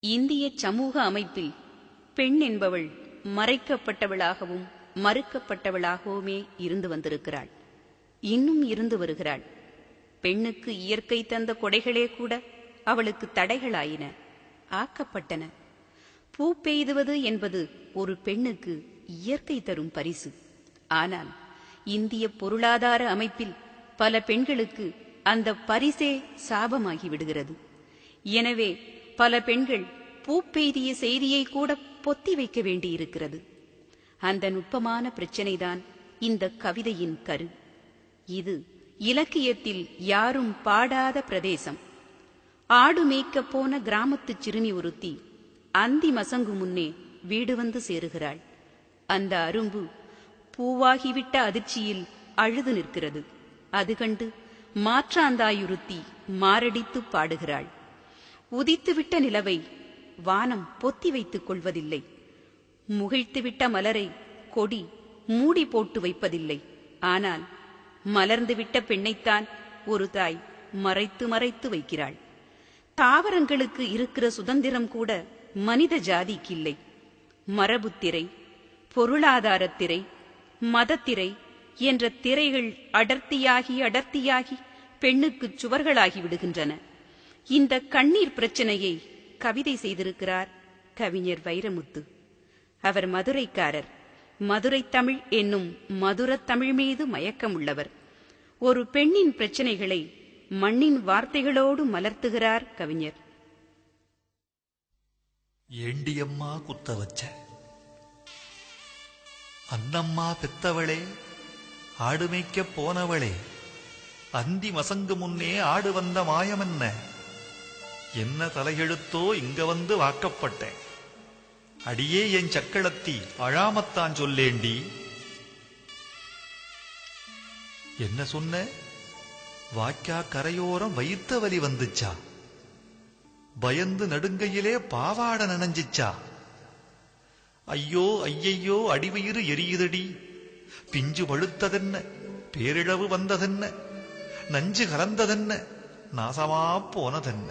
இந்திய சமூக அமைப்பில் பெண் என்பவள் மறைக்கப்பட்டவளாகவும் மறுக்கப்பட்டவளாகவுமே இருந்து வந்திருக்கிறாள். இன்னும் இருந்து வருகிறாள். பெண்ணுக்கு இயற்கை தந்த கொடைகளே கூட அவளுக்கு தடைகளாயின, ஆக்கப்பட்டன. பூ பெய்துவது என்பது ஒரு பெண்ணுக்கு இயற்கை தரும் பரிசு. ஆனால் இந்திய பொருளாதார அமைப்பில் பல பெண்களுக்கு அந்த பரிசே சாபமாகி விடுகிறது. எனவே பல பெண்கள் பூ பெய்திய செய்தியை கூட பொத்தி வைக்க வேண்டியிருக்கிறது. அந்த நுட்பமான பிரச்சனைதான் இந்த கவிதையின் கரு. இது இலக்கியத்தில் யாரும் பாடாத பிரதேசம். ஆடு மேய்க்கப் போன கிராமத்து சிறுமி ஒருத்தி அந்தி மசங்கு முன்னே வீடு வந்து சேருகிறாள். அந்த அரும்பு பூவாகிவிட்ட அதிர்ச்சியில் அழுது நிற்கிறது. அது கண்டு மாற்றாந்தாயுறுத்தி மாரடித்து பாடுகிறாள். உதித்துவிட்ட நிலவை வானம் பொத்தி வைத்துக் கொள்வதில்லை. முகிழ்த்துவிட்ட மலரை கொடி மூடி போட்டு வைப்பதில்லை. ஆனால் மலர்ந்துவிட்ட பெண்ணைத்தான் ஒரு தாய் மறைத்து மறைத்து வைக்கிறாள். தாவரங்களுக்கு இருக்கிற சுதந்திரம் கூட மனித ஜாதிக்கில்லை. மரபுத்திரை, பொருளாதாரத்திரை, மதத்திரை என்ற திரைகள் அடர்த்தியாகி அடர்த்தியாகி பெண்ணுக்கு சுவர்களாகி விடுகின்றன. இந்த கண்ணீர் பிரச்சனையை கவிதை செய்திருக்கிறார் கவிஞர் வைரமுத்து. அவர் மதுரைக்காரர். மதுரை தமிழ் என்னும் மதுரத் தமிழ் மீது மயக்கம் உள்ளவர். ஒரு பெண்ணின் பிரச்சனைகளை மண்ணின் வார்த்தைகளோடு மலர்த்துகிறார் கவிஞர். ஏண்டியம்மா குத்த வச்ச அன்னம்மா பெத்தவளே, ஆடு மேய்க்க போனவளே, அந்தி மசங்கு முன்னே ஆடு வந்த மாயமென்ன? என்ன தலையெழுத்தோ இங்க வந்து வாக்கப்பட்டேன். அடியே என் சக்களத்தி அழாமத்தான் சொல்லேண்டி. என்ன சொன்ன? வாய்க்கா கரையோரம் வைத்த வலி வந்துச்சா? பயந்து நடுங்கையிலே பாவாட நனைஞ்சிச்சா? ஐயோ ஐயையோ அடிவயிறு எரியுதடி. பிஞ்சு வழுத்ததென்ன, பேரிழவு வந்ததென்ன, நஞ்சு கலந்ததென்ன, நாசமா போனதென்ன?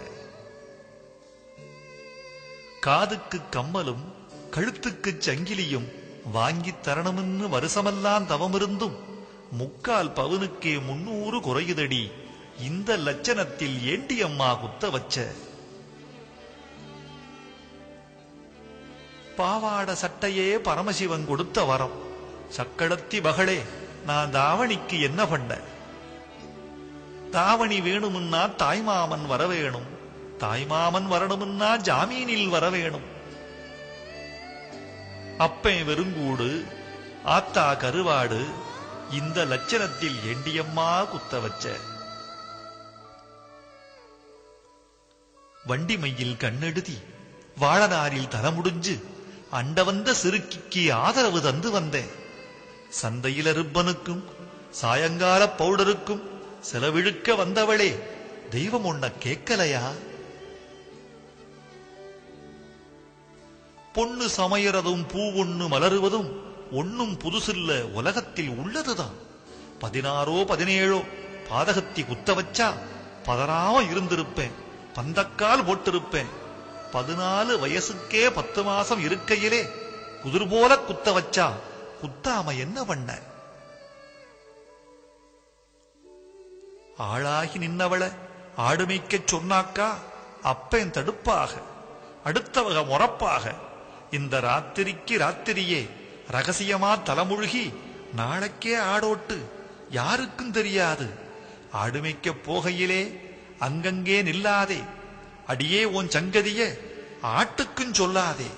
காதுக்கு கம்மலும் கழுத்துக்கு சங்கிலியும் வாங்கித் தரணும்னு வருஷமெல்லாம் தவமிருந்தும் 3/4 பவுனுக்கே 300 குறையுதடி. இந்த லட்சணத்தில் ஏண்டியம்மா குத்த வச்ச? பாவாட சட்டையே பரமசிவன் கொடுத்த வரம். சக்களத்தி மகளே, நான் தாவணிக்கு என்ன பண்ண? தாவணி வேணுமுன்னா தாய்மாமன் வரவேணும், தாய்மாமன் வரணுமுன்னா ஜாமீனில் வரவேணும். அப்பன் வெறுங்கூடு, ஆத்தா கருவாடு, இந்த லட்சணத்தில் ஏண்டியம்மா குத்த வச்ச? வண்டிமையில் கண்ணெடுதி, வாழனாரில் தலமுடிஞ்சு, அண்ட வந்த சிறுக்கிக்கு ஆதரவு தந்து வந்தேன். சந்தையில ரிப்பனுக்கும் சாயங்கால பவுடருக்கும் செலவிழுக்க வந்தவளே, தெய்வம் உன்ன கேட்கலையா? பொண்ணு சமையறதும் பூ ஒண்ணு மலருவதும் ஒன்னும் புதுசில்ல, உலகத்தில் உள்ளதுதான். 16ஓ 17ஓ பாதகத்தி குத்த வச்சா பதறாம இருந்திருப்பேன், பந்தக்கால் போட்டிருப்பேன். 14 வயசுக்கே 10 மாசம் இருக்கையிலே குதிர் போல குத்த வச்சா குத்தாம என்ன பண்ண? ஆளாகி நின்னவள ஆடு மேய்க்கச் சொன்னாக்கா அப்பேன் தடுப்பாக, அடுத்தவக முறப்பாக. இந்த ராத்திரிக்கு ராத்திரியே ரகசியமா தலைமுழுகி நாளைக்கே ஆடோட்டு, யாருக்கும் தெரியாது. ஆடு மேய்க்க போகையிலே அங்கங்கே நில்லாதே, அடியே உன் சங்கதிய ஆட்டுக்கும் சொல்லாதே.